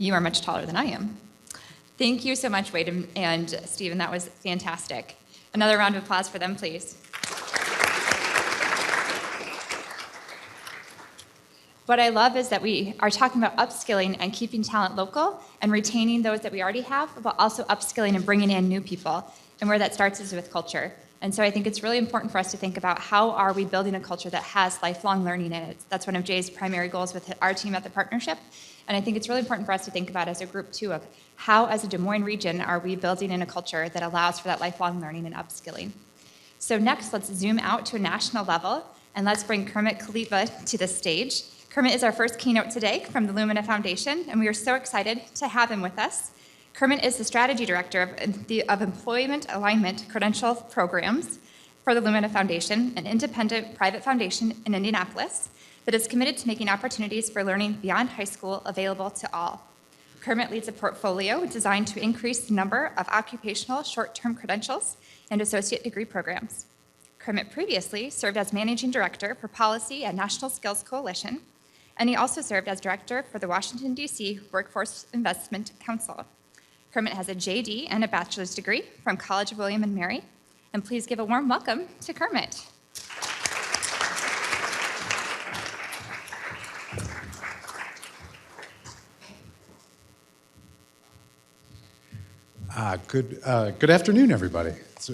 You are much taller than I am. Thank you so much, Wade and Stephen. That was fantastic. Another round of applause for them, please. What I love is that we are talking about upskilling and keeping talent local and retaining those that we already have, but also upskilling and bringing in new people. And where that starts is with culture. And so I think it's really important for us to think about how are we building a culture that has lifelong learning in it. That's one of Jay's primary goals with our team at the partnership. And I think it's really important for us to think about as a group too of how as a Des Moines region are we building in a culture that allows for that lifelong learning and upskilling. So next, let's zoom out to a national level and let's bring Kermit Kalipa to the stage. Kermit is our first keynote today from the Lumina Foundation, and we are so excited to have him with us. Kermit is the Strategy Director of Employment Alignment Credential Programs for the Lumina Foundation, an independent private foundation in Indianapolis that is committed to making opportunities for learning beyond high school available to all. Kermit leads a portfolio designed to increase the number of occupational short-term credentials and associate degree programs. Kermit previously served as Managing Director for Policy at National Skills Coalition, and he also served as Director for the Washington, D.C. Workforce Investment Council. Kermit has a JD and a bachelor's degree from College of William and Mary, and please give a warm welcome to Kermit. Good afternoon, everybody. It's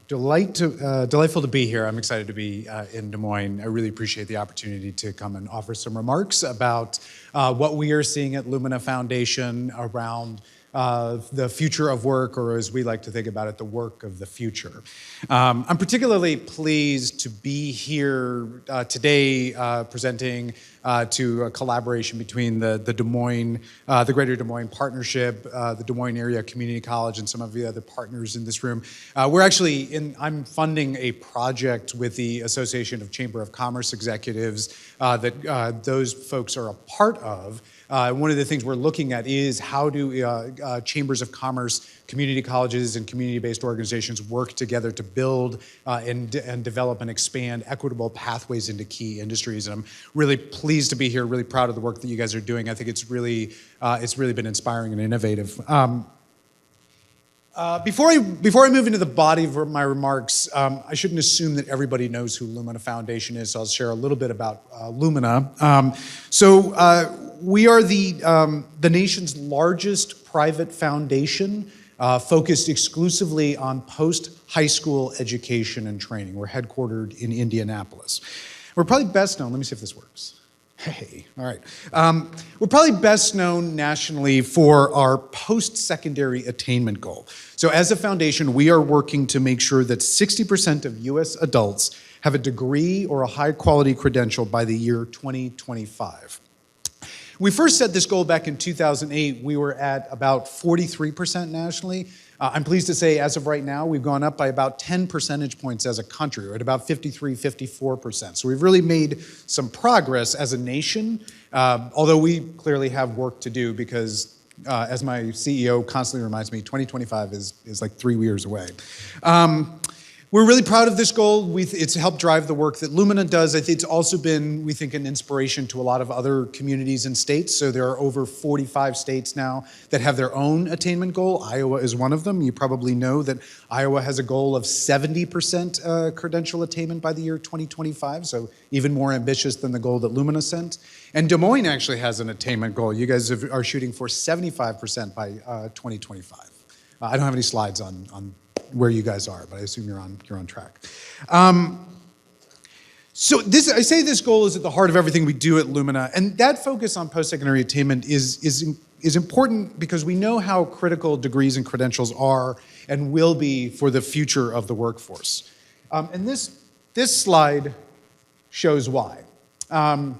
delightful to be here. I'm excited to be in Des Moines. I really appreciate the opportunity to come and offer some remarks about what we are seeing at Lumina Foundation around the future of work, or as we like to think about it, the work of the future. I'm particularly pleased to be here today presenting to a collaboration between the Des Moines, the Greater Des Moines Partnership, the Des Moines Area Community College, and some of the other partners in this room. I'm funding a project with the Association of Chamber of Commerce Executives that those folks are a part of. One of the things we're looking at is how do chambers of commerce, community colleges, and community-based organizations work together to build and develop and expand equitable pathways into key industries. And I'm really pleased to be here, really proud of the work that you guys are doing. I think it's really been inspiring and innovative. Before I move into the body of my remarks, I shouldn't assume that everybody knows who Lumina Foundation is, so I'll share a little bit about Lumina. We are the nation's largest private foundation focused exclusively on post-high school education and training. We're headquartered in Indianapolis. We're probably best known, let me see if this works. Hey, all right. We're probably best known nationally for our post-secondary attainment goal. So as a foundation, we are working to make sure that 60% of US adults have a degree or a high-quality credential by the year 2025. We first set this goal back in 2008. We were at about 43% nationally. I'm pleased to say, as of right now, we've gone up by about 10 percentage points as a country. We're at about 53, 54%. So we've really made some progress as a nation, although we clearly have work to do because, as my CEO constantly reminds me, 2025 is like 3 years away. We're really proud of this goal. It's helped drive the work that Lumina does. I think it's also been, we think, an inspiration to a lot of other communities and states. So there are over 45 states now that have their own attainment goal. Iowa is one of them. You probably know that Iowa has a goal of 70% credential attainment by the year 2025, so even more ambitious than the goal that Lumina set. And Des Moines actually has an attainment goal. You guys are shooting for 75% by 2025. I don't have any slides on where you guys are, but I assume you're on track. So I say this goal is at the heart of everything we do at Lumina, and that focus on post-secondary attainment is important because we know how critical degrees and credentials are and will be for the future of the workforce. And this slide shows why. And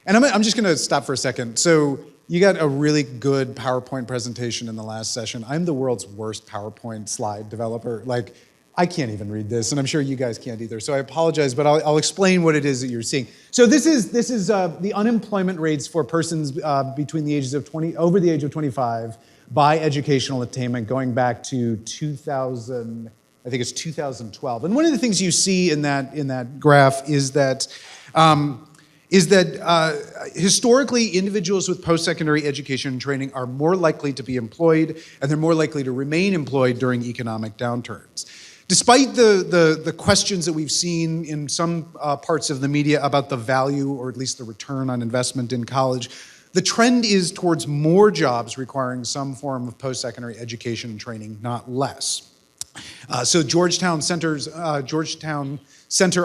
I'm just gonna stop for a second. So you got a really good PowerPoint presentation in the last session. I'm the world's worst PowerPoint slide developer. Like, I can't even read this, and I'm sure you guys can't either. So I apologize, but I'll explain what it is that you're seeing. So this is the unemployment rates for persons between the ages of over the age of 25 by educational attainment, going back to 2000. I think it's 2012. And one of the things you see in that graph is that is that historically, individuals with post-secondary education and training are more likely to be employed, and they're more likely to remain employed during economic downturns. Despite the questions that we've seen in some parts of the media about the value, or at least the return on investment in college, the trend is towards more jobs requiring some form of post-secondary education and training, not less. So Georgetown Center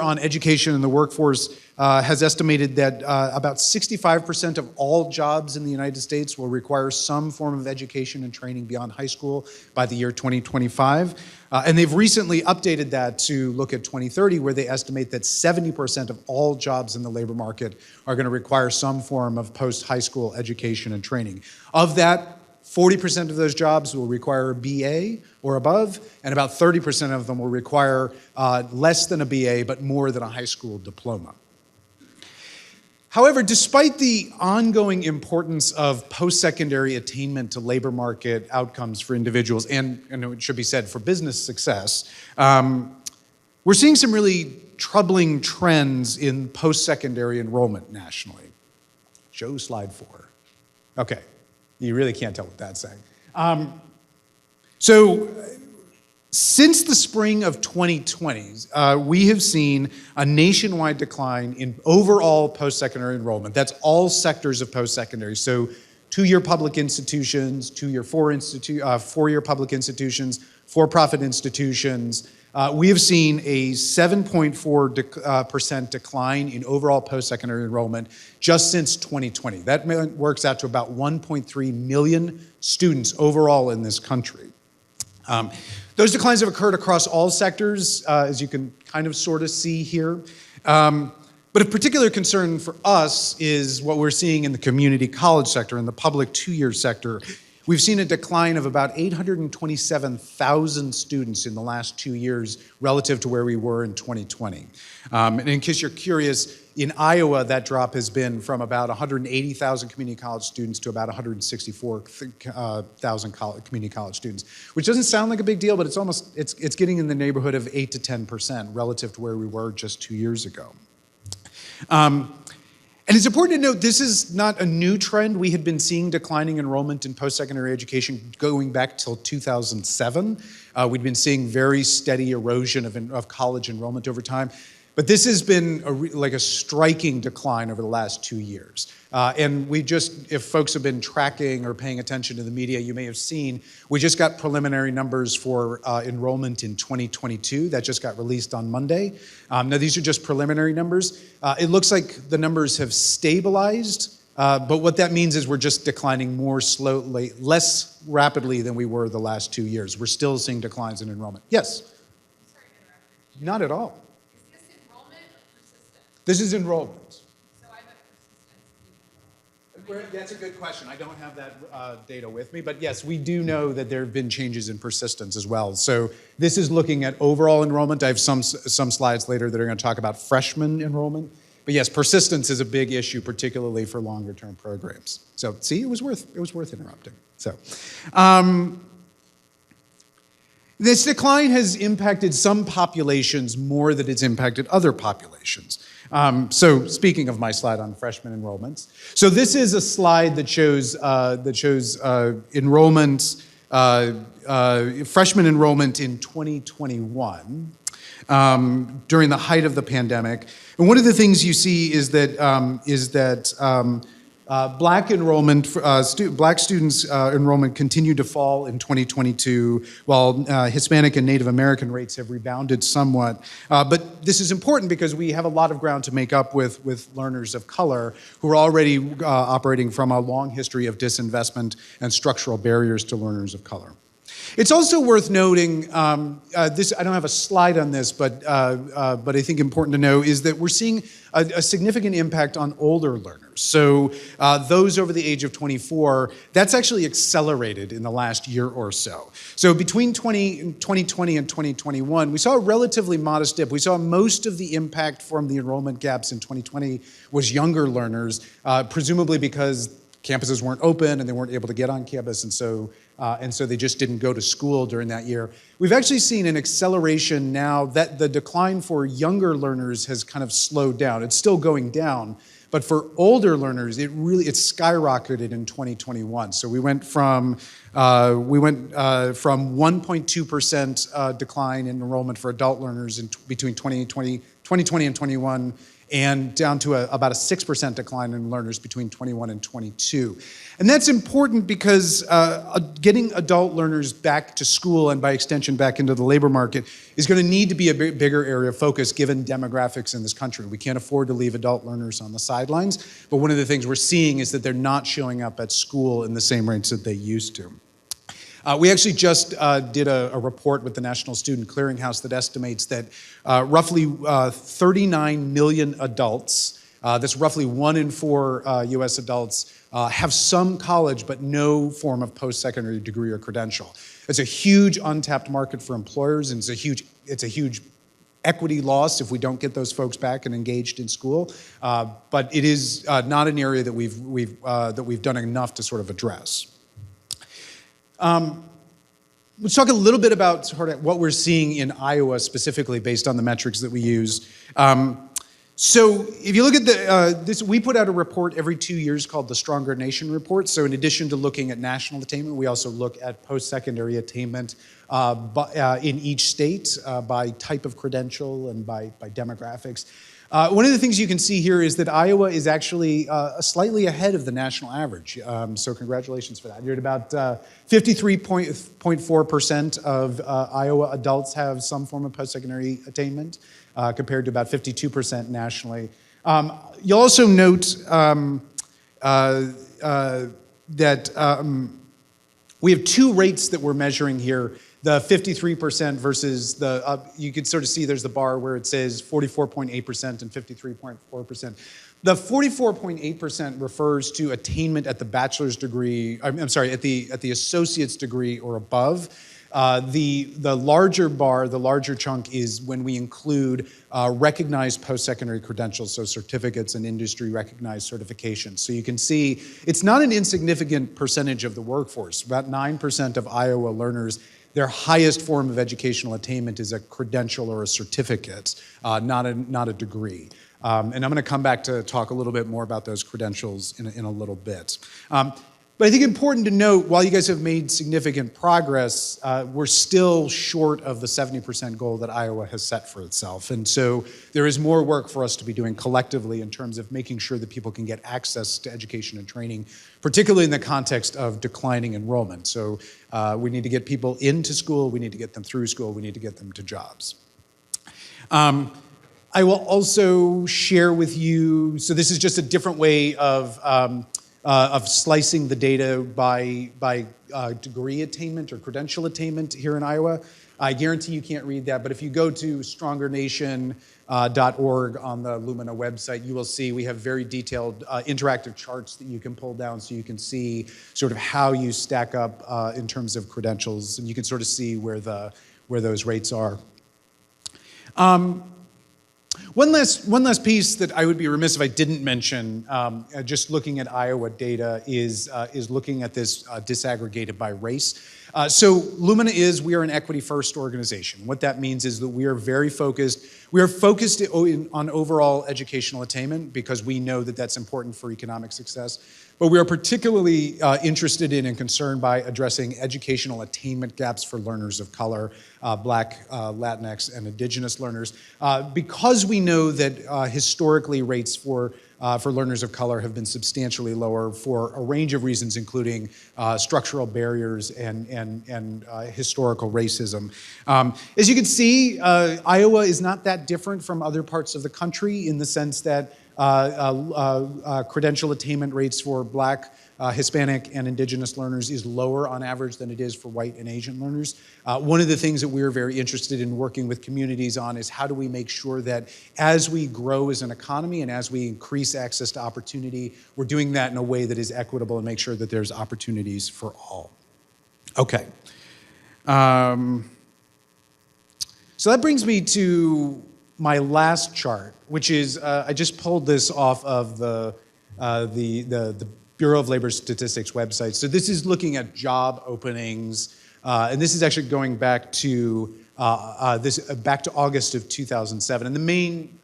on Education and the Workforce has estimated that about 65% of all jobs in the United States will require some form of education and training beyond high school by the year 2025. And they've recently updated that to look at 2030, where they estimate that 70% of all jobs in the labor market are going to require some form of post-high school education and training. Of that, 40% of those jobs will require a BA or above, and about 30% of them will require less than a BA, but more than a high school diploma. However, despite the ongoing importance of post-secondary attainment to labor market outcomes for individuals, and it should be said, for business success, we're seeing some really troubling trends in post-secondary enrollment nationally. Show slide 4. Okay. You really can't tell what that's saying. So since the spring of 2020, we have seen a nationwide decline in overall post-secondary enrollment. That's all sectors of post-secondary. So two-year public institutions, four-year public institutions, for-profit institutions. We have seen a 7.4% decline in overall post-secondary enrollment just since 2020. That works out to about 1.3 million students overall in this country. Those declines have occurred across all sectors, as you can kind of sort of see here. But of particular concern for us is what we're seeing in the community college sector, in the public two-year sector. We've seen a decline of about 827,000 students in the last 2 years relative to where we were in 2020. And in case you're curious, in Iowa, that drop has been from about 180,000 community college students to about 164,000 community college students, which doesn't sound like a big deal, but it's getting in the neighborhood of 8 to 10% relative to where we were just 2 years ago. And it's important to note, this is not a new trend. We had been seeing declining enrollment in post-secondary education going back till 2007. We'd been seeing very steady erosion of college enrollment over time. But this has been like a striking decline over the last 2 years. And if folks have been tracking or paying attention to the media, you may have seen, we just got preliminary numbers for enrollment in 2022. That just got released on Monday. Now, these are just preliminary numbers. It looks like the numbers have stabilized, but what that means is we're just declining more slowly, less rapidly than we were the last 2 years. We're still seeing declines in enrollment. Yes? Sorry to interrupt you. Not at all. Is this enrollment or persistence? This is enrollment. So I bet persistence. That's a good question. I don't have that data with me, but yes, we do know that there have been changes in persistence as well. So this is looking at overall enrollment. I have some slides later that are going to talk about freshman enrollment. But yes, persistence is a big issue, particularly for longer-term programs. So see, it was worth interrupting. So. This decline has impacted some populations more than it's impacted other populations. So speaking of my slide on freshman enrollments, so this is a slide that shows enrollment, freshman enrollment in 2021 during the height of the pandemic. And one of the things you see is that Black enrollment, Black students' enrollment continued to fall in 2022, while Hispanic and Native American rates have rebounded somewhat. But this is important because we have a lot of ground to make up with learners of color who are already operating from a long history of disinvestment and structural barriers to learners of color. It's also worth noting, I don't have a slide on this, but I think important to know is that we're seeing a significant impact on older learners. So those over the age of 24, that's actually accelerated in the last year or so. So between 2020 and 2021, we saw a relatively modest dip. We saw most of the impact from the enrollment gaps in 2020 was younger learners, presumably because campuses weren't open and they weren't able to get on campus, and so they just didn't go to school during that year. We've actually seen an acceleration now that the decline for younger learners has kind of slowed down. It's still going down, But for older learners, it skyrocketed in 2021. So we went from 1.2% decline in enrollment for adult learners between 2020 and 21, and down to about a 6% decline in learners between 21 and 22. And that's important because getting adult learners back to school and by extension back into the labor market is going to need to be a bigger area of focus given demographics in this country. We can't afford to leave adult learners on the sidelines, but one of the things we're seeing is that they're not showing up at school in the same rates that they used to. We actually just did a report with the National Student Clearinghouse that estimates that roughly 39 million adults, that's roughly 1 in 4 US adults, have some college but no form of post-secondary degree or credential. It's a huge untapped market for employers, and it's a huge equity loss if we don't get those folks back and engaged in school. But it is not an area that we've done enough to sort of address. Let's talk a little bit about sort of what we're seeing in Iowa specifically based on the metrics that we use. So if you look at this, we put out a report every 2 years called the Stronger Nation Report. So in addition to looking at national attainment, we also look at post-secondary attainment in each state by type of credential and by demographics. One of the things you can see here is that Iowa is actually slightly ahead of the national average. So congratulations for that. You're at about 53.4% of Iowa adults have some form of post-secondary attainment, compared to about 52% nationally. You'll also note that we have two rates that we're measuring here. The 53% versus you can sort of see there's the bar where it says 44.8% and 53.4%. The 44.8% refers to attainment at the bachelor's degree, I'm sorry, at the associate's degree or above. The larger bar, the larger chunk is when we include recognized post-secondary credentials, so certificates and industry recognized certifications. So you can see it's not an insignificant percentage of the workforce. About 9% of Iowa learners, their highest form of educational attainment is a credential or a certificate, not a degree. And I'm going to come back to talk a little bit more about those credentials in a little bit. But I think important to note, while you guys have made significant progress, we're still short of the 70% goal that Iowa has set for itself. And so there is more work for us to be doing collectively in terms of making sure that people can get access to education and training, particularly in the context of declining enrollment. So we need to get people into school, we need to get them through school, we need to get them to jobs. I will also share with you, so this is just a different way of slicing the data by degree attainment or credential attainment here in Iowa. I guarantee you can't read that, but if you go to strongernation.org on the Lumina website, you will see we have very detailed interactive charts that you can pull down so you can see sort of how you stack up in terms of credentials, and you can sort of see where those rates are. One last piece that I would be remiss if I didn't mention, just looking at Iowa data, is looking at this disaggregated by race. So Lumina we are an equity-first organization. What that means is that we are very focused. We are focused on overall educational attainment because we know that that's important for economic success. But we are particularly interested in and concerned by addressing educational attainment gaps for learners of color, Black, Latinx, and Indigenous learners, because we know that historically rates for learners of color have been substantially lower for a range of reasons, including structural barriers and historical racism. As you can see, Iowa is not that different from other parts of the country in the sense that credential attainment rates for Black, Hispanic, and Indigenous learners is lower on average than it is for white and Asian learners. One of the things that we're very interested in working with communities on is how do we make sure that as we grow as an economy and as we increase access to opportunity, we're doing that in a way that is equitable and make sure that there's opportunities for all. Okay. So that brings me to my last chart, which is, I just pulled this off of the Bureau of Labor Statistics website. So this is looking at job openings, and this is actually going back to back to August of 2007. And the main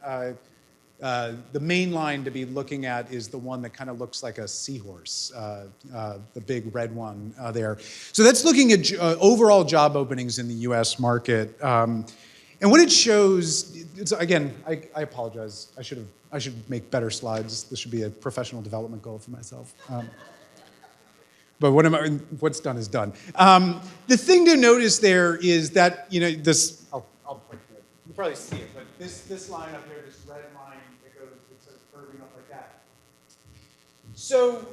The main line to be looking at is the one that kind of looks like a seahorse, the big red one there. So that's looking at overall job openings in the U.S. market. And what it shows, again, I apologize. I should make better slides. This should be a professional development goal for myself. But what's done is done. The thing to notice there is that, this, I'll point to it. You probably see it, but this line up here, this red line that goes, it's sort of curving up like that. So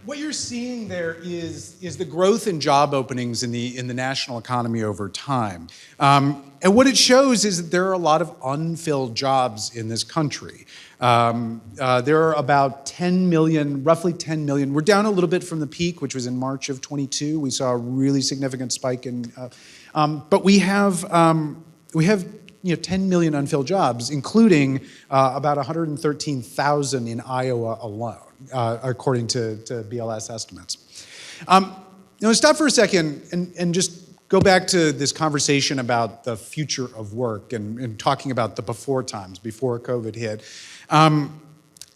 what you're seeing there is the growth in job openings in the national economy over time. And what it shows is that there are a lot of unfilled jobs in this country. There are about 10 million, roughly 10 million. We're down a little bit from the peak, which was in March of 22. We saw a really significant spike in, but we have 10 million unfilled jobs, including about 113,000 in Iowa alone, according to BLS estimates. Now, stop for a second and just go back to this conversation about the future of work and talking about the before times, before COVID hit.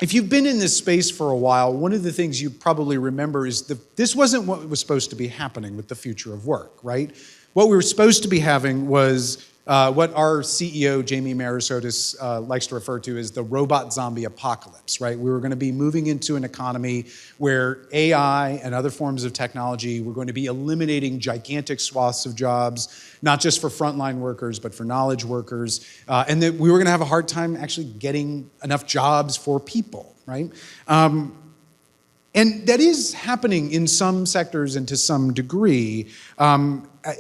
If you've been in this space for a while, one of the things you probably remember is that this wasn't what was supposed to be happening with the future of work, right? What we were supposed to be having was what our CEO, Jamie Marasotis, likes to refer to as the robot zombie apocalypse, right? We were going to be moving into an economy where AI and other forms of technology were going to be eliminating gigantic swaths of jobs, not just for frontline workers, but for knowledge workers, and that we were going to have a hard time actually getting enough jobs for people, right? And that is happening in some sectors and to some degree.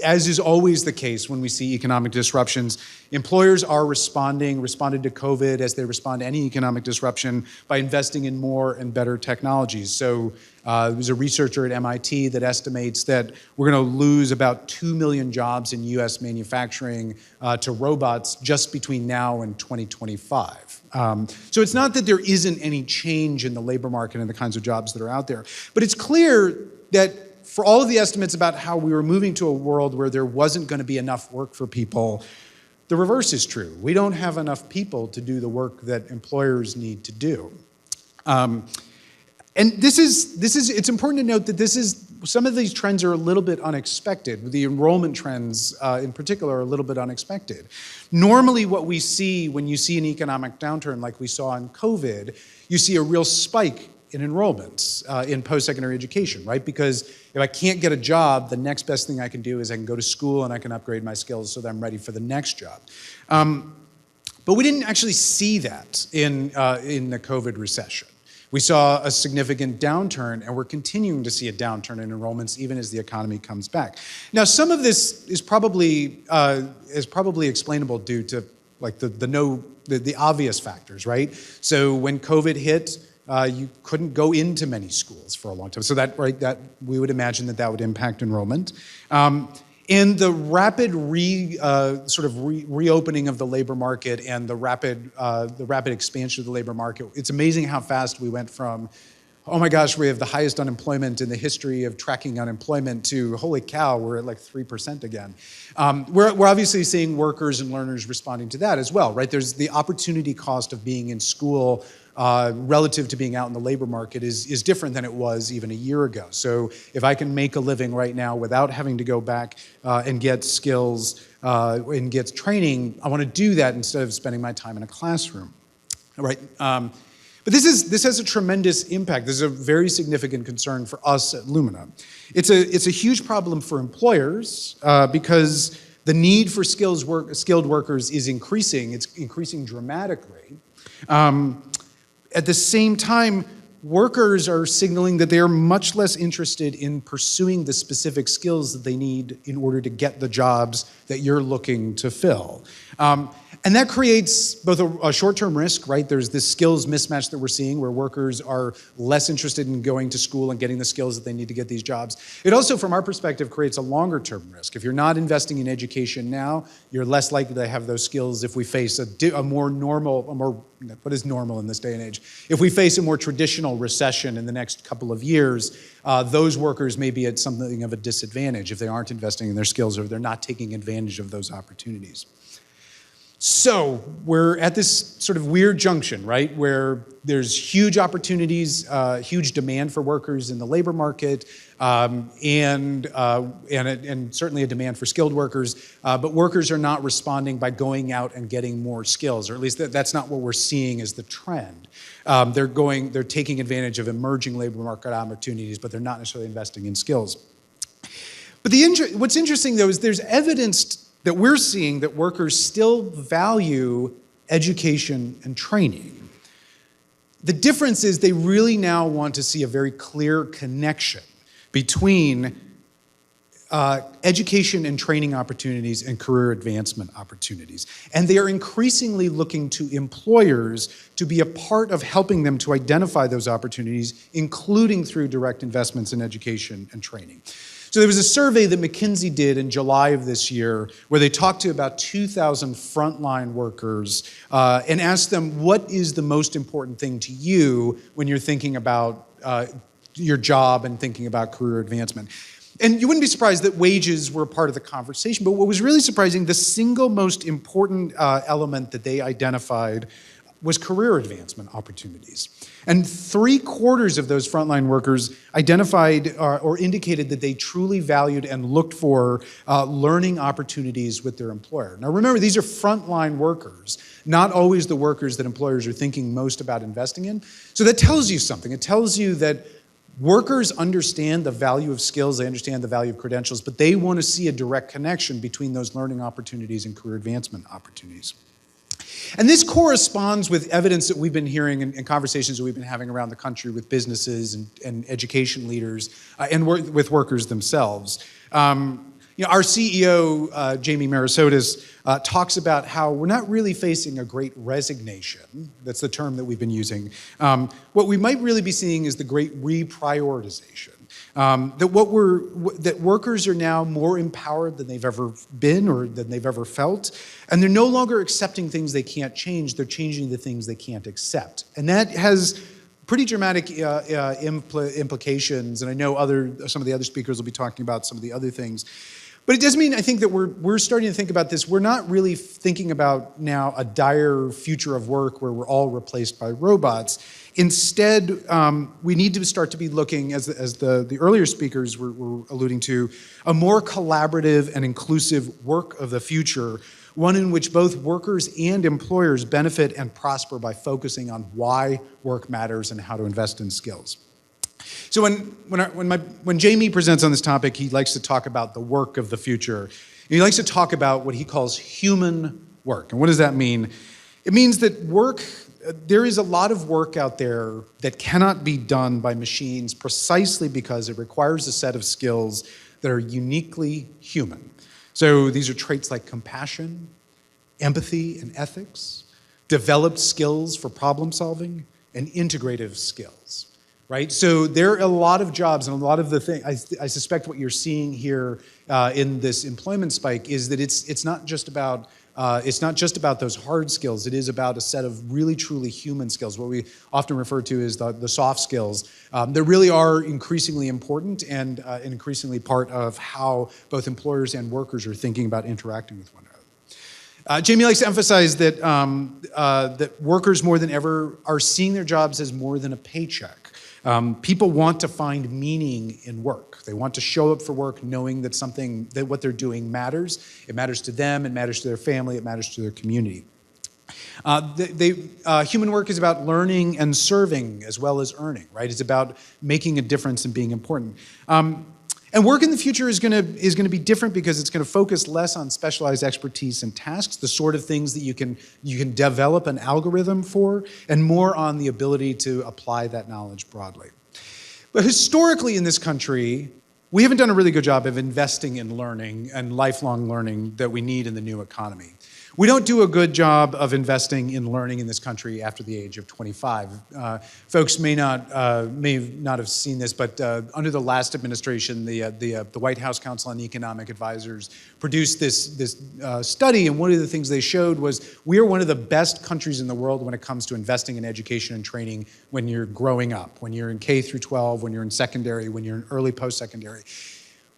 As is always the case when we see economic disruptions, employers are responded to COVID as they respond to any economic disruption by investing in more and better technologies. So there's a researcher at MIT that estimates that we're going to lose about 2 million jobs in US manufacturing to robots just between now and 2025. So it's not that there isn't any change in the labor market and the kinds of jobs that are out there, but it's clear that for all of the estimates about how we were moving to a world where there wasn't going to be enough work for people, the reverse is true. We don't have enough people to do the work that employers need to do. And it's important to note that some of these trends are a little bit unexpected. The enrollment trends in particular are a little bit unexpected. Normally what we see when you see an economic downturn like we saw in COVID, you see a real spike in enrollments in post-secondary education, right? Because if I can't get a job, the next best thing I can do is I can go to school and I can upgrade my skills so that I'm ready for the next job. But we didn't actually see that in the COVID recession. We saw a significant downturn, and we're continuing to see a downturn in enrollments even as the economy comes back. Now, some of this is probably explainable due to like the obvious factors, right? So when COVID hit, you couldn't go into many schools for a long time. So that we would imagine that would impact enrollment. And the rapid reopening of the labor market and the rapid expansion of the labor market, it's amazing how fast we went from, oh my gosh, we have the highest unemployment in the history of tracking unemployment to, holy cow, we're at like 3% again. We're obviously seeing workers and learners responding to that as well, right? There's the opportunity cost of being in school relative to being out in the labor market is different than it was even a year ago. So if I can make a living right now without having to go back and get skills and get training, I want to do that instead of spending my time in a classroom, right? But this has a tremendous impact. This is a very significant concern for us at Lumina. It's a huge problem for employers because the need for skilled workers is increasing. It's increasing dramatically. At the same time, workers are signaling that they are much less interested in pursuing the specific skills that they need in order to get the jobs that you're looking to fill. And that creates both a short-term risk, right? There's this skills mismatch that we're seeing where workers are less interested in going to school and getting the skills that they need to get these jobs. It also, from our perspective, creates a longer-term risk. If you're not investing in education now, you're less likely to have those skills if we face what is normal in this day and age? If we face a more traditional recession in the next couple of years, those workers may be at something of a disadvantage if they aren't investing in their skills or if they're not taking advantage of those opportunities. So we're at this sort of weird junction, right, where there's huge opportunities, huge demand for workers in the labor market, and certainly a demand for skilled workers, but workers are not responding by going out and getting more skills, or at least that's not what we're seeing as the trend. They're taking advantage of emerging labor market opportunities, but they're not necessarily investing in skills. But what's interesting, though, is there's evidence that we're seeing that workers still value education and training. The difference is they really now want to see a very clear connection between education and training opportunities and career advancement opportunities. And they are increasingly looking to employers to be a part of helping them to identify those opportunities, including through direct investments in education and training. So there was a survey that McKinsey did in July of this year where they talked to about 2,000 frontline workers and asked them, what is the most important thing to you when you're thinking about your job and thinking about career advancement? And you wouldn't be surprised that wages were part of the conversation, but what was really surprising, the single most important element that they identified was career advancement opportunities. And 3/4 of those frontline workers identified or indicated that they truly valued and looked for learning opportunities with their employer. Now remember, these are frontline workers, not always the workers that employers are thinking most about investing in. So that tells you something. It tells you that workers understand the value of skills, they understand the value of credentials, but they want to see a direct connection between those learning opportunities and career advancement opportunities. And this corresponds with evidence that we've been hearing in conversations that we've been having around the country with businesses and education leaders and with workers themselves. Our CEO, Jamie Marasotis, talks about how we're not really facing a great resignation. That's the term that we've been using. What we might really be seeing is the great reprioritization. That workers are now more empowered than they've ever been or than they've ever felt, and they're no longer accepting things they can't change, they're changing the things they can't accept. And that has pretty dramatic implications, and I know some of the other speakers will be talking about some of the other things. But it does mean, I think, that we're starting to think about this. We're not really thinking about now a dire future of work where we're all replaced by robots. Instead, we need to start to be looking, as the earlier speakers were alluding to, a more collaborative and inclusive work of the future, one in which both workers and employers benefit and prosper by focusing on why work matters and how to invest in skills. So when Jamie presents on this topic, he likes to talk about the work of the future. He likes to talk about what he calls human work. And what does that mean? It means that there is a lot of work out there that cannot be done by machines precisely because it requires a set of skills that are uniquely human. So these are traits like compassion, empathy, and ethics, developed skills for problem solving, and integrative skills. Right? So there are a lot of jobs and a lot of the things, I suspect what you're seeing here in this employment spike is that it's not just about those hard skills. It is about a set of really truly human skills, what we often refer to as the soft skills. They really are increasingly important and increasingly part of how both employers and workers are thinking about interacting with one another. Jamie likes to emphasize that workers more than ever are seeing their jobs as more than a paycheck. People want to find meaning in work. They want to show up for work knowing that what they're doing matters. It matters to them, it matters to their family, it matters to their community. Human work is about learning and serving as well as earning, right? It's about making a difference and being important. And work in the future is going to be different because it's going to focus less on specialized expertise and tasks, the sort of things that you can develop an algorithm for, and more on the ability to apply that knowledge broadly. But historically in this country, we haven't done a really good job of investing in learning and lifelong learning that we need in the new economy. We don't do a good job of investing in learning in this country after the age of 25. Folks may not have seen this, but under the last administration, the White House Council on Economic Advisors produced this study, and one of the things they showed was we are one of the best countries in the world when it comes to investing in education and training when you're growing up, when you're in K through 12, when you're in secondary, when you're in early post-secondary.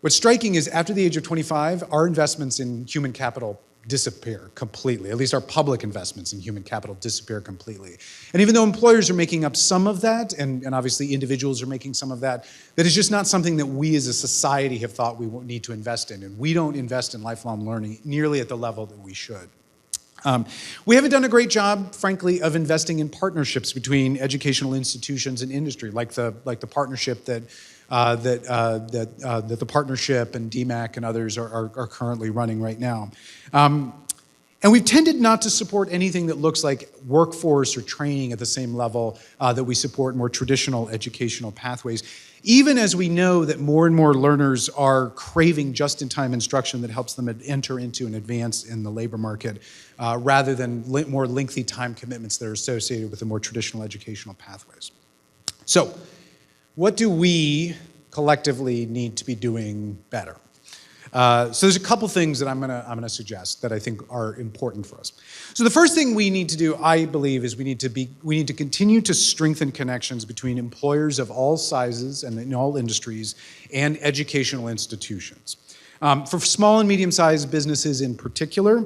What's striking is after the age of 25, our investments in human capital disappear completely. At least our public investments in human capital disappear completely. And even though employers are making up some of that, and obviously individuals are making some of that, that is just not something that we as a society have thought we need to invest in. And we don't invest in lifelong learning nearly at the level that we should. We haven't done a great job, frankly, of investing in partnerships between educational institutions and industry, like the partnership that the partnership and DMAC and others are currently running right now. And we've tended not to support anything that looks like workforce or training at the same level that we support more traditional educational pathways, even as we know that more and more learners are craving just-in-time instruction that helps them enter into and advance in the labor market, rather than more lengthy time commitments that are associated with the more traditional educational pathways. So, what do we collectively need to be doing better? So there's a couple things that I'm gonna suggest that I think are important for us. So the first thing we need to do, I believe, is we need to continue to strengthen connections between employers of all sizes and in all industries and educational institutions. For small and medium-sized businesses in particular,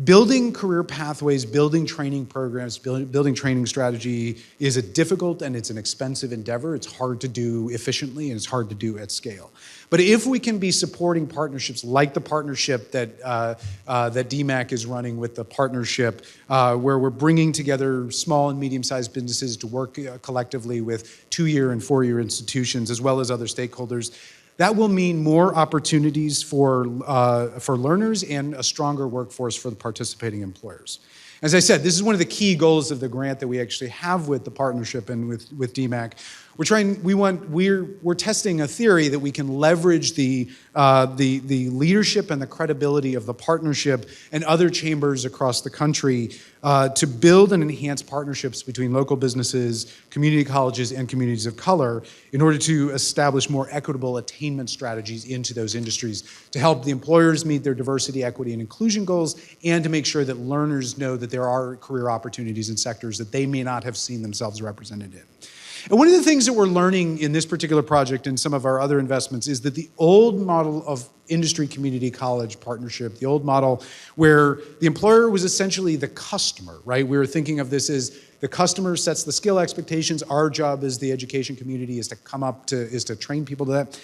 building career pathways, building training programs, building training strategy is a difficult and it's an expensive endeavor. It's hard to do efficiently and it's hard to do at scale. But if we can be supporting partnerships like the partnership that DMAC is running with the partnership, where we're bringing together small and medium-sized businesses to work collectively with 2-year and 4-year institutions as well as other stakeholders, that will mean more opportunities for learners and a stronger workforce for the participating employers. As I said, this is one of the key goals of the grant that we actually have with the partnership and with DMAC. We're testing a theory that we can leverage the leadership and the credibility of the partnership and other chambers across the country to build and enhance partnerships between local businesses, community colleges, and communities of color in order to establish more equitable attainment strategies into those industries to help the employers meet their diversity, equity, and inclusion goals and to make sure that learners know that there are career opportunities in sectors that they may not have seen themselves represented in. And one of the things that we're learning in this particular project and some of our other investments is that the old model of industry community college partnership, the old model where the employer was essentially the customer, right? We were thinking of this as the customer sets the skill expectations. Our job as the education community is to train people to that.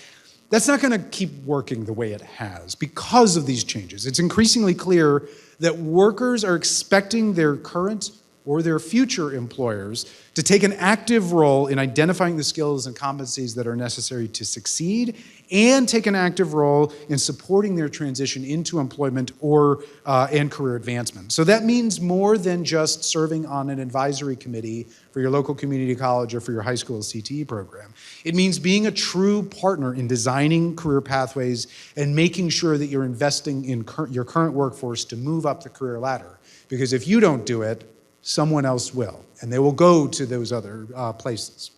That's not going to keep working the way it has because of these changes. It's increasingly clear that workers are expecting their current or their future employers to take an active role in identifying the skills and competencies that are necessary to succeed and take an active role in supporting their transition into employment and career advancement. So that means more than just serving on an advisory committee for your local community college or for your high school CTE program. It means being a true partner in designing career pathways and making sure that you're investing in your current workforce to move up the career ladder. Because if you don't do it, someone else will, and they will go to those other places.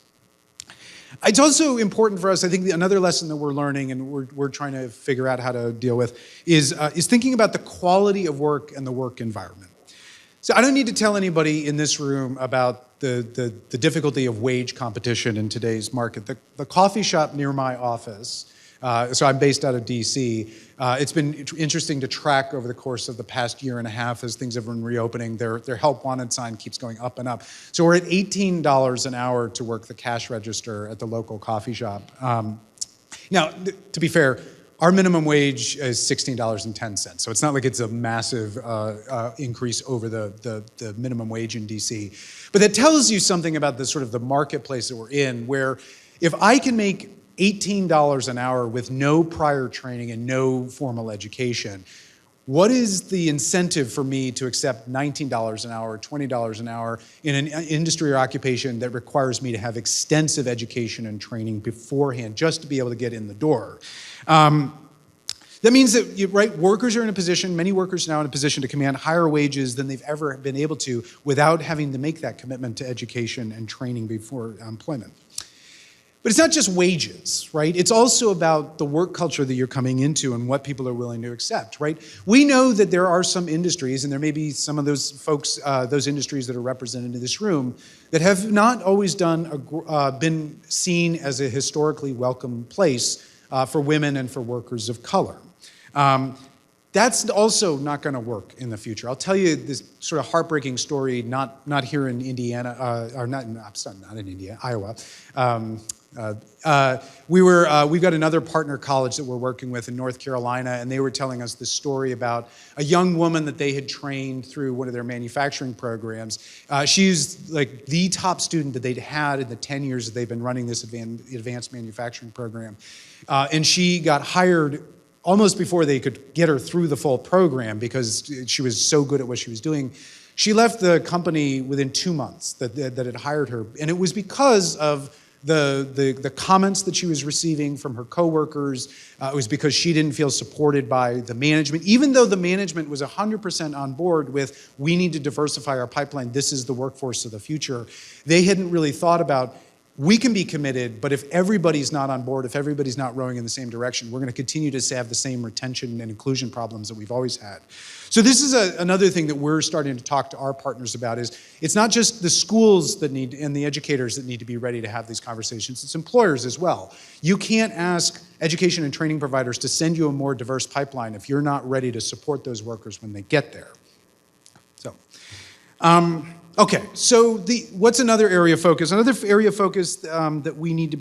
It's also important for us, I think another lesson that we're learning and we're trying to figure out how to deal with is thinking about the quality of work and the work environment. So I don't need to tell anybody in this room about the difficulty of wage competition in today's market. The coffee shop near my office, so I'm based out of DC, it's been interesting to track over the course of the past year and a half as things have been reopening. Their help wanted sign keeps going up and up. So we're at $18 an hour to work the cash register at the local coffee shop. Now, to be fair, our minimum wage is $16.10. So it's not like it's a massive increase over the minimum wage in DC. But that tells you something about the sort of the marketplace that we're in, where if I can make $18 an hour with no prior training and no formal education, what is the incentive for me to accept $19 an hour, $20 an hour in an industry or occupation that requires me to have extensive education and training beforehand just to be able to get in the door? That means that workers are in a position, many workers are now in a position to command higher wages than they've ever been able to without having to make that commitment to education and training before employment. But it's not just wages, right? It's also about the work culture that you're coming into and what people are willing to accept, right? We know that there are some industries, and there may be some of those folks, those industries that are represented in this room, that have not always been seen as a historically welcome place for women and for workers of color. That's also not going to work in the future. I'll tell you this sort of heartbreaking story, not here in Indiana, or not in India, Iowa. We've got another partner college that we're working with in North Carolina, and they were telling us this story about a young woman that they had trained through one of their manufacturing programs. She's like the top student that they'd had in the 10 years that they've been running this advanced manufacturing program. And she got hired almost before they could get her through the full program because she was so good at what she was doing. She left the company within 2 months that had hired her, and it was because of the comments that she was receiving from her coworkers. It was because she didn't feel supported by the management, even though the management was 100% on board with, we need to diversify our pipeline, this is the workforce of the future. They hadn't really thought about, we can be committed, but if everybody's not on board, if everybody's not rowing in the same direction, we're going to continue to have the same retention and inclusion problems that we've always had. So this is another thing that we're starting to talk to our partners about is, it's not just the schools that need, and the educators that need to be ready to have these conversations, it's employers as well. You can't ask education and training providers to send you a more diverse pipeline if you're not ready to support those workers when they get there. So, okay, so what's another area of focus? Another area of focus that we need to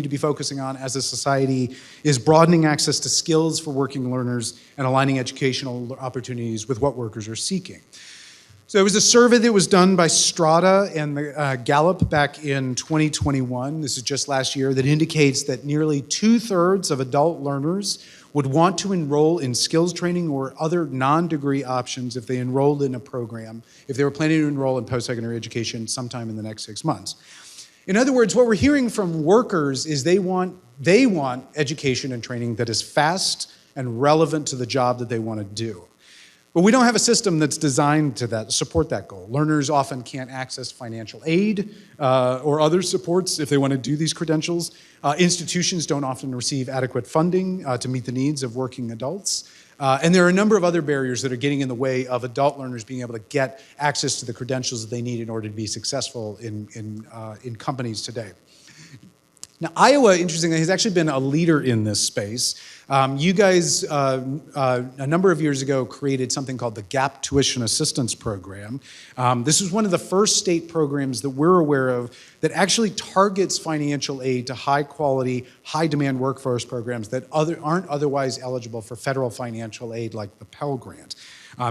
be focusing on as a society is broadening access to skills for working learners and aligning educational opportunities with what workers are seeking. So it was a survey that was done by Strata and the Gallup back in 2021, this is just last year, that indicates that nearly 2/3 of adult learners would want to enroll in skills training or other non-degree options if they enrolled in a program, if they were planning to enroll in post-secondary education sometime in the next 6 months. In other words, what we're hearing from workers is they want education and training that is fast and relevant to the job that they want to do. But we don't have a system that's designed to support that goal. Learners often can't access financial aid or other supports if they want to do these credentials. Institutions don't often receive adequate funding to meet the needs of working adults. And there are a number of other barriers that are getting in the way of adult learners being able to get access to the credentials that they need in order to be successful in companies today. Now, Iowa, interestingly, has actually been a leader in this space. You guys, a number of years ago, created something called the Gap Tuition Assistance Program. This is one of the first state programs that we're aware of that actually targets financial aid to high-quality, high-demand workforce programs that aren't otherwise eligible for federal financial aid like the Pell Grant.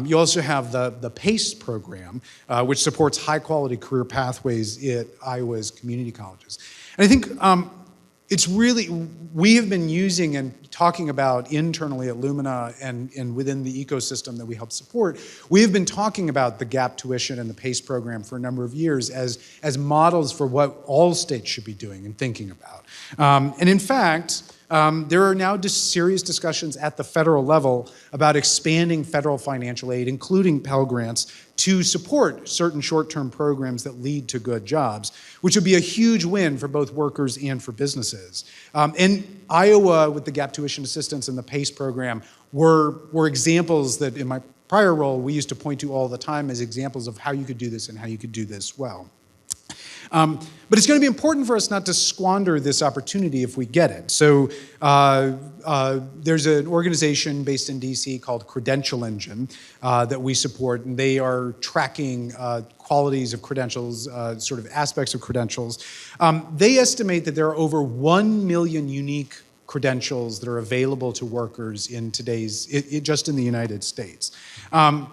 You also have the PACE program, which supports high-quality career pathways at Iowa's community colleges. And I think it's really, we have been using and talking about internally at Lumina and within the ecosystem that we help support, we have been talking about the GAP tuition and the PACE program for a number of years as models for what all states should be doing and thinking about. And in fact, there are now serious discussions at the federal level about expanding federal financial aid, including Pell Grants, to support certain short-term programs that lead to good jobs, which would be a huge win for both workers and for businesses. In Iowa, with the Gap Tuition Assistance and the PACE program, were examples that in my prior role we used to point to all the time as examples of how you could do this and how you could do this well. But it's going to be important for us not to squander this opportunity if we get it. So there's an organization based in DC called Credential Engine that we support, and they are tracking qualities of credentials, sort of aspects of credentials. They estimate that there are over 1 million unique credentials that are available to workers in just in the United States. And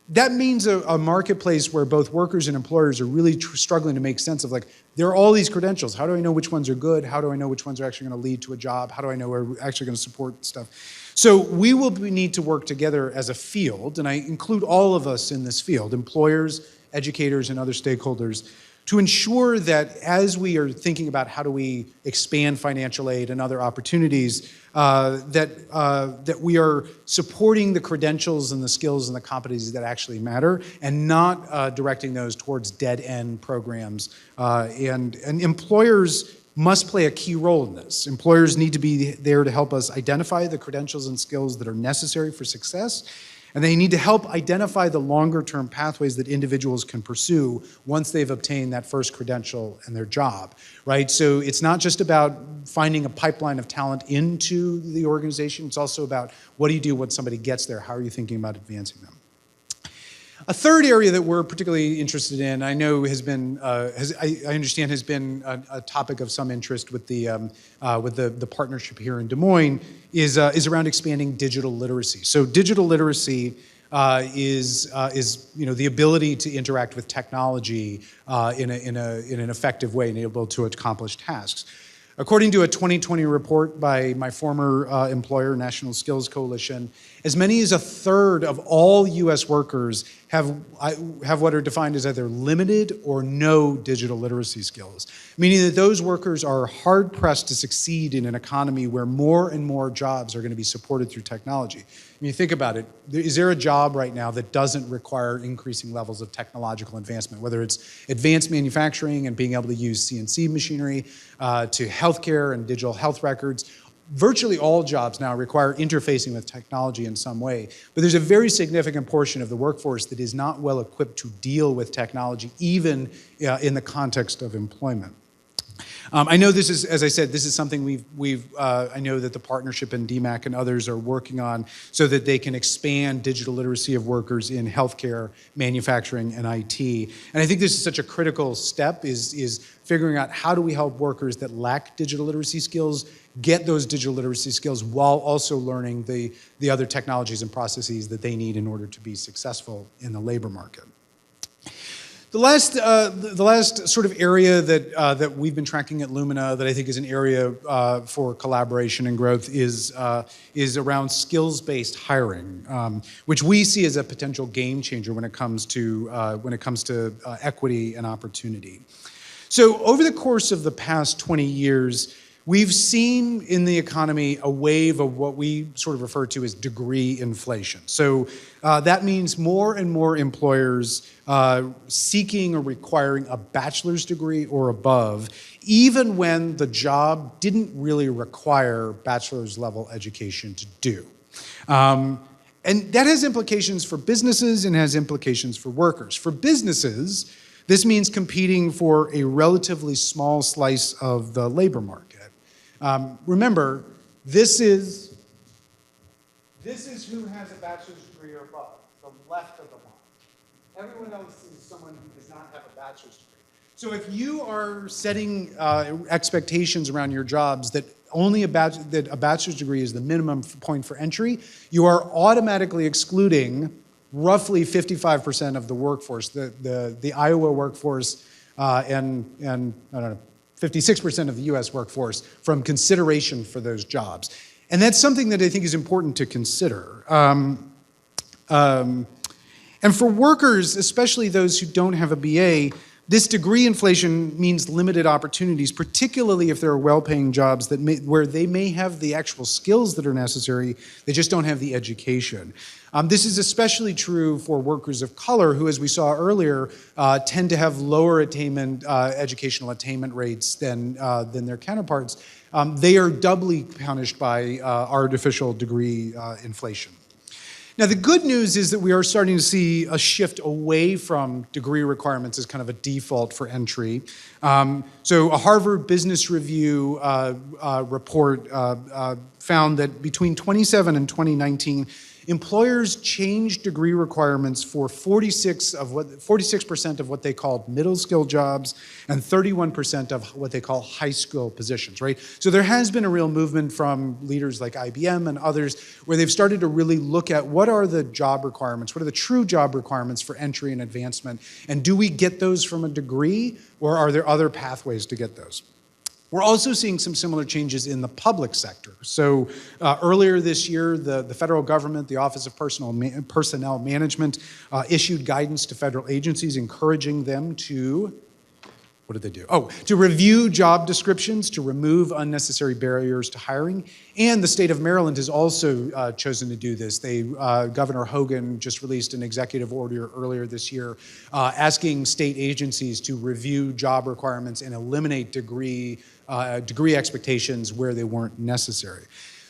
that means a marketplace where both workers and employers are really struggling to make sense of, like, there are all these credentials. How do I know which ones are good? How do I know which ones are actually going to lead to a job? How do I know we're actually going to support stuff? So we need to work together as a field, and I include all of us in this field, employers, educators, and other stakeholders, to ensure that as we are thinking about how do we expand financial aid and other opportunities, that we are supporting the credentials and the skills and the competencies that actually matter, and not directing those towards dead-end programs. And employers must play a key role in this. Employers need to be there to help us identify the credentials and skills that are necessary for success, And they need to help identify the longer-term pathways that individuals can pursue once they've obtained that first credential and their job, right? So it's not just about finding a pipeline of talent into the organization. It's also about what do you do once somebody gets there? How are you thinking about advancing them? A third area that we're particularly interested in, I know has been, I understand has been a topic of some interest with the partnership here in Des Moines, is around expanding digital literacy. So digital literacy is the ability to interact with technology in an effective way and able to accomplish tasks. According to a 2020 report by my former employer, National Skills Coalition, as many as a third of all U.S. workers have what are defined as either limited or no digital literacy skills, meaning that those workers are hard-pressed to succeed in an economy where more and more jobs are going to be supported through technology. When you think about it, is there a job right now that doesn't require increasing levels of technological advancement, whether it's advanced manufacturing and being able to use CNC machinery, to healthcare and digital health records? Virtually all jobs now require interfacing with technology in some way, but there's a very significant portion of the workforce that is not well equipped to deal with technology, even in the context of employment. I know this is, as I said, this is something I know that the partnership and DMAC and others are working on so that they can expand digital literacy of workers in healthcare, manufacturing, and IT. And I think this is such a critical step, is figuring out how do we help workers that lack digital literacy skills get those digital literacy skills while also learning the other technologies and processes that they need in order to be successful in the labor market. The last sort of area that we've been tracking at Lumina that I think is an area for collaboration and growth is around skills-based hiring, which we see as a potential game changer when it comes to equity and opportunity. So over the course of the past 20 years, we've seen in the economy a wave of what we sort of refer to as degree inflation. So that means more and more employers seeking or requiring a bachelor's degree or above, even when the job didn't really require bachelor's level education to do. And that has implications for businesses and has implications for workers. For businesses, this means competing for a relatively small slice of the labor market. Remember, this is who has a bachelor's degree or above, the left of the line. Everyone else is someone who does not have a bachelor's degree. So if you are setting expectations around your jobs that only a bachelor's degree is the minimum point for entry, you are automatically excluding roughly 55% of the workforce, the Iowa workforce, and I don't know, 56% of the US workforce from consideration for those jobs. And that's something that I think is important to consider. And for workers, especially those who don't have a BA, this degree inflation means limited opportunities, particularly if there are well-paying jobs where they may have the actual skills that are necessary, they just don't have the education. This is especially true for workers of color who, as we saw earlier, tend to have lower educational attainment rates than their counterparts. They are doubly punished by artificial degree inflation. Now, the good news is that we are starting to see a shift away from degree requirements as kind of a default for entry. So a Harvard Business Review report found that between 2017 and 2019, employers changed degree requirements for 46% of what they called middle skill jobs and 31% of what they call high skill positions, right? So there has been a real movement from leaders like IBM and others where they've started to really look at what are the job requirements, what are the true job requirements for entry and advancement, and do we get those from a degree, or are there other pathways to get those? We're also seeing some similar changes in the public sector. So earlier this year, the federal government, the Office of Personnel Management, issued guidance to federal agencies encouraging them to, what did they do? Oh, to review job descriptions, to remove unnecessary barriers to hiring. And the state of Maryland has also chosen to do this. Governor Hogan just released an executive order earlier this year asking state agencies to review job requirements and eliminate degree expectations where they weren't necessary.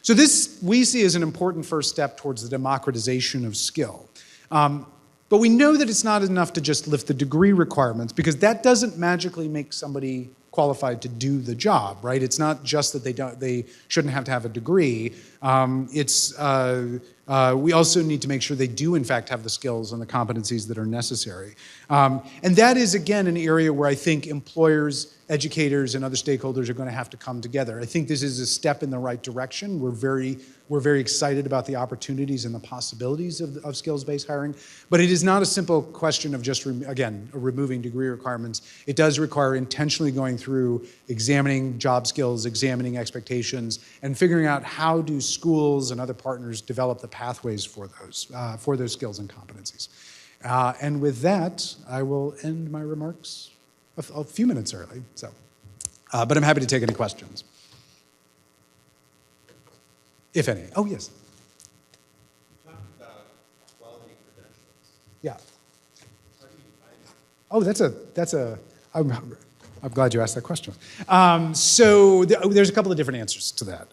So this we see as an important first step towards the democratization of skill. But we know that it's not enough to just lift the degree requirements, because that doesn't magically make somebody qualified to do the job, right? It's not just that they shouldn't have to have a degree. We also need to make sure they do in fact have the skills and the competencies that are necessary. And that is, again, an area where I think employers, educators, and other stakeholders are going to have to come together. I think this is a step in the right direction. We're very excited about the opportunities and the possibilities of skills-based hiring, but it is not a simple question of just, again, removing degree requirements. It does require intentionally going through examining job skills, examining expectations, and figuring out how do schools and other partners develop the pathways for those skills and competencies. And with that, I will end my remarks a few minutes early. So, but I'm happy to take any questions, if any. Oh, yes. You talked about quality credentials. Yeah. How do you find it? I'm glad you asked that question. So there's a couple of different answers to that.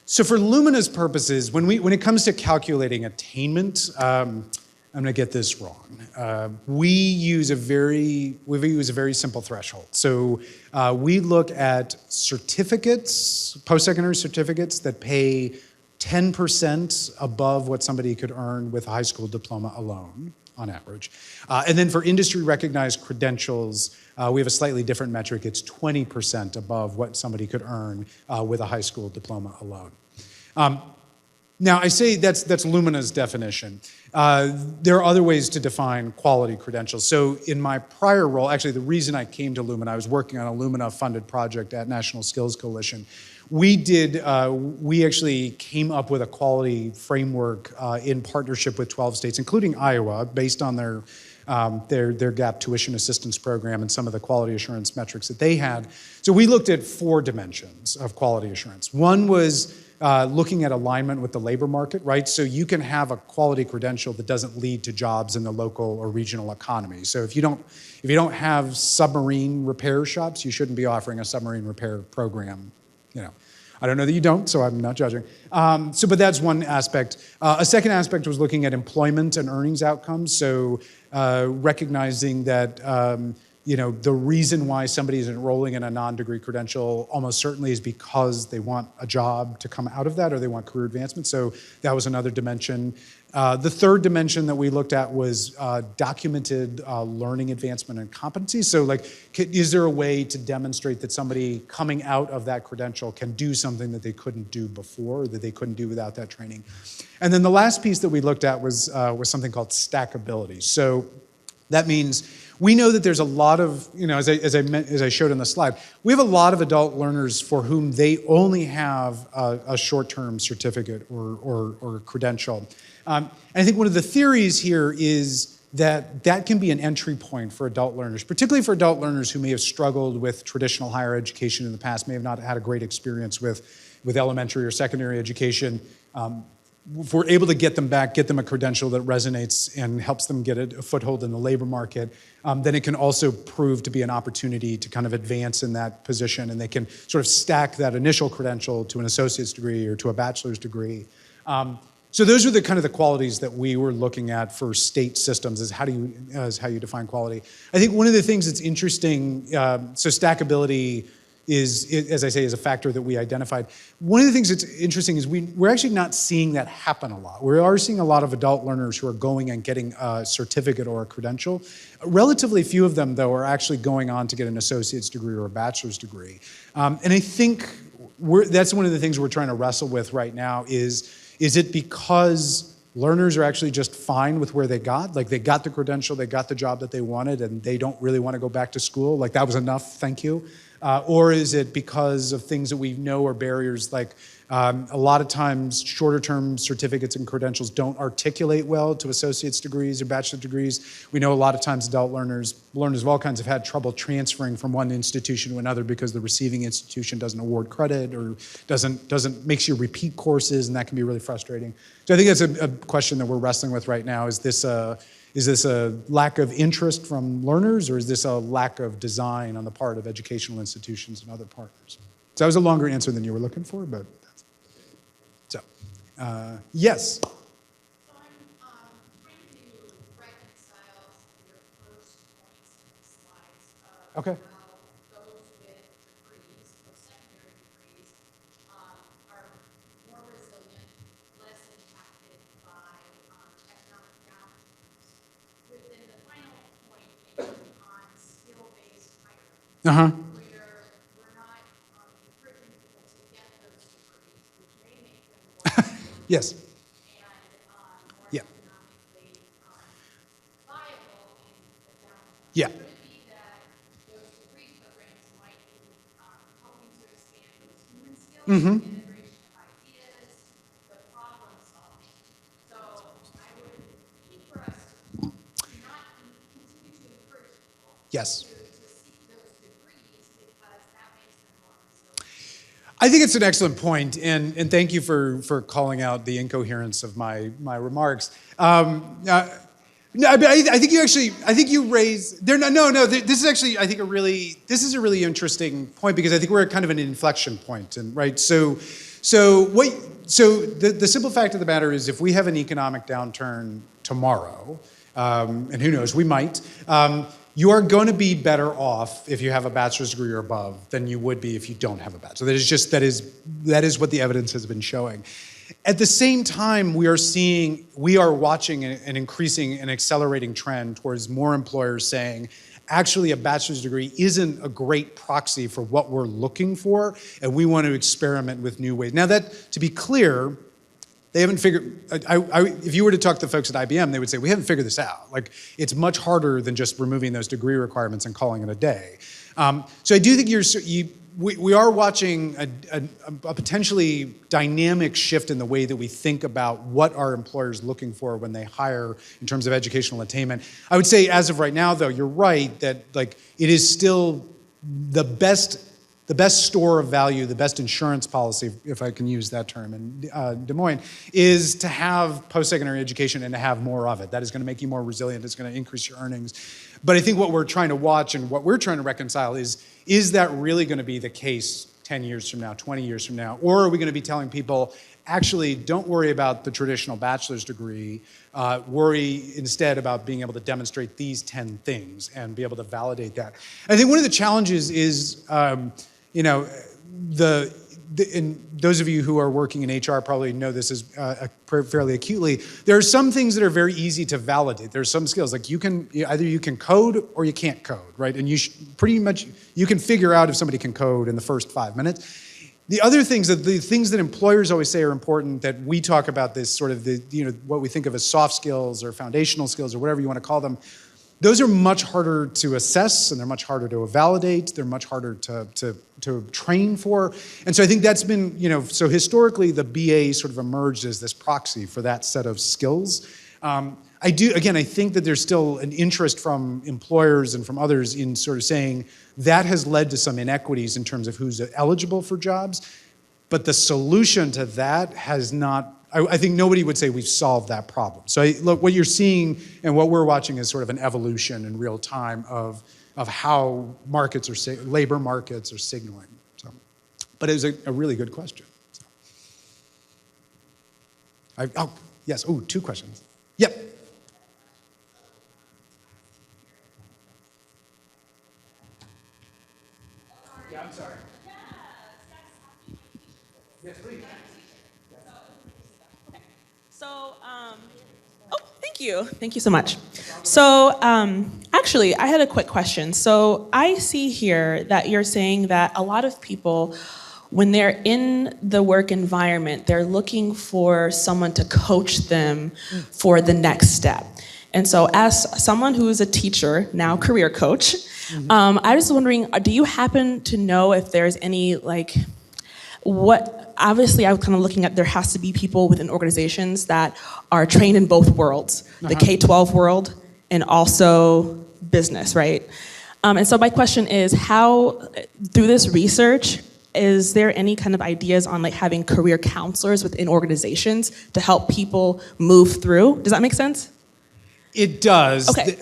So for Lumina's purposes, when it comes to calculating attainment, I'm going to get this wrong. We use a very simple threshold. So we look at certificates, post-secondary certificates that pay 10% above what somebody could earn with a high school diploma alone, on average. And then for industry-recognized credentials, we have a slightly different metric. It's 20% above what somebody could earn with a high school diploma alone. Now, I say that's Lumina's definition. There are other ways to define quality credentials. So in my prior role, actually the reason I came to Lumina, I was working on a Lumina-funded project at National Skills Coalition. We actually came up with a quality framework in partnership with 12 states, including Iowa, based on their gap tuition assistance program and some of the quality assurance metrics that they had. So we looked at 4 dimensions of quality assurance. One was looking at alignment with the labor market, right? So you can have a quality credential that doesn't lead to jobs in the local or regional economy. So if you don't have submarine repair shops, you shouldn't be offering a submarine repair program. You know, I don't know that you don't, so I'm not judging. But that's one aspect. A second aspect was looking at employment and earnings outcomes. So recognizing that the reason why somebody is enrolling in a non-degree credential almost certainly is because they want a job to come out of that or they want career advancement. So that was another dimension. The third dimension that we looked at was documented learning advancement and competency. So is there a way to demonstrate that somebody coming out of that credential can do something that they couldn't do before, or that they couldn't do without that training? And then the last piece that we looked at was something called stackability. So that means we know that there's a lot of, as I showed on the slide, we have a lot of adult learners for whom they only have a short-term certificate or credential. And I think one of the theories here is that can be an entry point for adult learners, particularly for adult learners who may have struggled with traditional higher education in the past, may have not had a great experience with elementary or secondary education. If we're able to get them back, get them a credential that resonates and helps them get a foothold in the labor market, then it can also prove to be an opportunity to kind of advance in that position, and they can sort of stack that initial credential to an associate's degree or to a bachelor's degree. So those are the kind of the qualities that we were looking at for state systems, is how you define quality. I think one of the things that's interesting, so stackability is, as I say, is a factor that we identified. One of the things that's interesting is we're actually not seeing that happen a lot. We are seeing a lot of adult learners who are going and getting a certificate or a credential. Relatively few of them, though, are actually going on to get an associate's degree or a bachelor's degree. And I think that's one of the things we're trying to wrestle with right now is it because learners are actually just fine with where they got? Like, they got the credential, they got the job that they wanted, and they don't really want to go back to school? Like, that was enough, thank you. Or is it because of things that we know are barriers, like a lot of times shorter term certificates and credentials don't articulate well to associate's degrees or bachelor's degrees. We know a lot of times adult learners of all kinds have had trouble transferring from one institution to another because the receiving institution doesn't award credit or makes you repeat courses, and that can be really frustrating. So I think that's a question that we're wrestling with right now. Is this a lack of interest from learners, or is this a lack of design on the part of educational institutions and other partners? So that was a longer answer than you were looking for, but that's... Yes. So I'm trying to reconcile your first points in the slides of Okay. how those with degrees, post-secondary degrees, are more resilient, less impacted by economic downturns. Within the final point being on skill-based hiring, Uh-huh. where we're not encouraging people to get those degrees, which may make them more resilient Yes. and more Yeah. economically viable in the downturn. Yeah. Could it be that those degree programs might be helping to expand those human skills, integration of ideas, the problem solving? So I would key for us to not continue to encourage people Yes. to seek those degrees because that makes them more resilient. I think it's an excellent point, and thank you for calling out the incoherence of my remarks. No, I think you raised there. No. This is actually, I think, a really interesting point because I think we're at kind of an inflection point, and right. So the simple fact of the matter is, if we have an economic downturn tomorrow, and who knows, we might. You are going to be better off if you have a bachelor's degree or above than you would be if you don't have a bachelor. That is what the evidence has been showing. At the same time, we are watching an increasing and accelerating trend towards more employers saying, actually, a bachelor's degree isn't a great proxy for what we're looking for, and we want to experiment with new ways. Now, that, to be clear, they haven't figured, if you were to talk to folks at IBM, they would say, we haven't figured this out. Like, it's much harder than just removing those degree requirements and calling it a day. So I do think we are watching a potentially dynamic shift in the way that we think about what our employers looking for when they hire in terms of educational attainment. I would say, as of right now, though, you're right that like it is still the best store of value, the best insurance policy, if I can use that term in Des Moines, is to have post-secondary education and to have more of it. That is going to make you more resilient. It's going to increase your earnings. But I think what we're trying to watch and what we're trying to reconcile is that really going to be the case 10 years from now, 20 years from now? Or are we going to be telling people, actually, don't worry about the traditional bachelor's degree. Worry instead about being able to demonstrate these 10 things and be able to validate that. I think one of the challenges is, and those of you who are working in HR probably know this is fairly acutely. There are some things that are very easy to validate. There's some skills like either you can code or you can't code, right? And pretty much you can figure out if somebody can code in the first 5 minutes. The things that employers always say are important, that we talk about this sort of what we think of as soft skills or foundational skills or whatever you want to call them. Those are much harder to assess and they're much harder to validate. They're much harder to train for. And so I think that's been, so historically the BA sort of emerged as this proxy for that set of skills. I think that there's still an interest from employers and from others in sort of saying that has led to some inequities in terms of who's eligible for jobs. But the solution to that has not, I think nobody would say we've solved that problem. So look, what you're seeing and what we're watching is sort of an evolution in real time of how labor markets are signaling. So, but it was a really good question. So. Yes, 2 questions. Yep. Yeah, I'm sorry. Yes, please. So, thank you. Thank you so much. So, actually, I had a quick question. So, I see here that you're saying that a lot of people, when they're in the work environment, they're looking for someone to coach them for the next step. And so, as someone who is a teacher, now career coach, I was wondering, do you happen to know if there's any, obviously I was kind of looking at, there has to be people within organizations that are trained in both worlds, the K-12 world and also business, right? And so my question is, how, through this research, is there any kind of ideas on having career counselors within organizations to help people move through? Does that make sense? It does. Okay.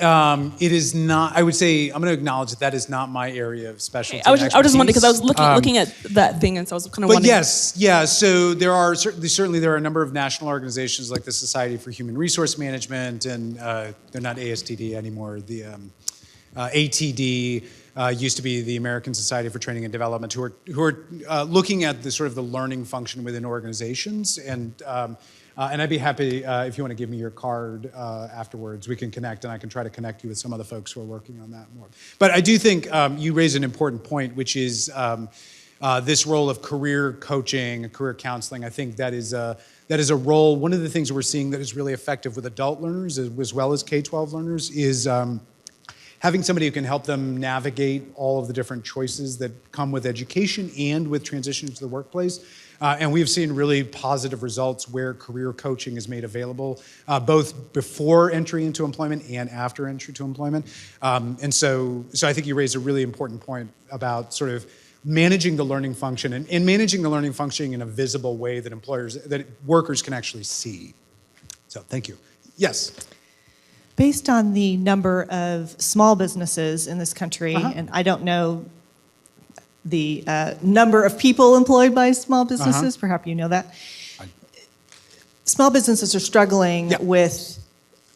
It is not. I would say I'm going to acknowledge that is not my area of specialty. I was just wondering because I was expertise. looking at that thing, and so I was kind of But wondering. yes, yeah. So there are certainly there are a number of national organizations like the Society for Human Resource Management, and they're not ASTD anymore. The ATD used to be the American Society for Training and Development, who are looking at the sort of the learning function within organizations. And I'd be happy if you want to give me your card afterwards. We can connect, and I can try to connect you with some of the folks who are working on that more. But I do think you raise an important point, which is this role of career coaching, career counseling. I think that is a role. One of the things we're seeing that is really effective with adult learners as well as K-12 learners is having somebody who can help them navigate all of the different choices that come with education and with transition to the workplace. And we've seen really positive results where career coaching is made available, both before entry into employment and after entry to employment. And so I think you raised a really important point about sort of managing the learning function and managing the learning function in a visible way that workers can actually see. So thank you. Yes. Based on the number of small businesses in this country, and I don't know the number of people employed by small businesses, perhaps you know that. Small businesses are struggling with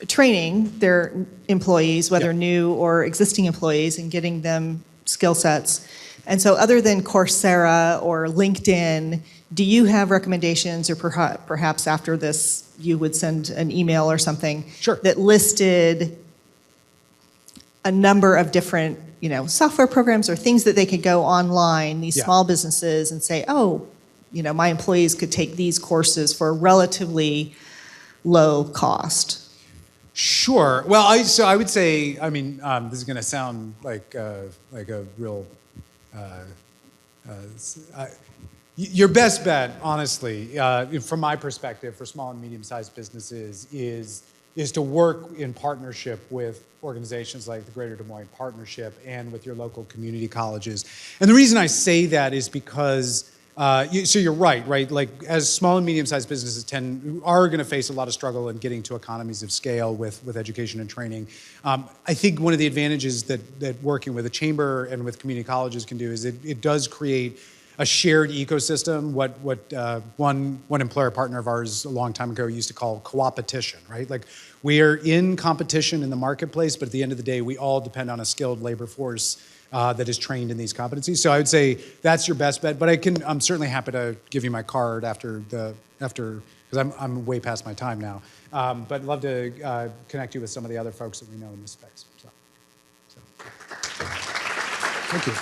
training their employees, whether new or existing employees, and getting them skill sets. And so other than Coursera or LinkedIn, do you have recommendations, or perhaps after this you would send an email or something that listed a number of different software programs or things that they could go online, these small businesses, and say, oh, my employees could take these courses for a relatively low cost? Sure. Well, I would say, this is going to sound like a real, your best bet, honestly, from my perspective, for small and medium-sized businesses is to work in partnership with organizations like the Greater Des Moines Partnership and with your local community colleges. And the reason I say that is because, so you're right? Like as small and medium-sized businesses are going to face a lot of struggle in getting to economies of scale with education and training. I think one of the advantages that working with a chamber and with community colleges can do is it does create a shared ecosystem, what one employer partner of ours a long time ago used to call co-opetition, right? Like we are in competition in the marketplace, but at the end of the day, we all depend on a skilled labor force that is trained in these competencies. So I would say that's your best bet, but I'm certainly happy to give you my card after, because I'm way past my time now. But I'd love to connect you with some of the other folks that we know in this space. So. Thank you.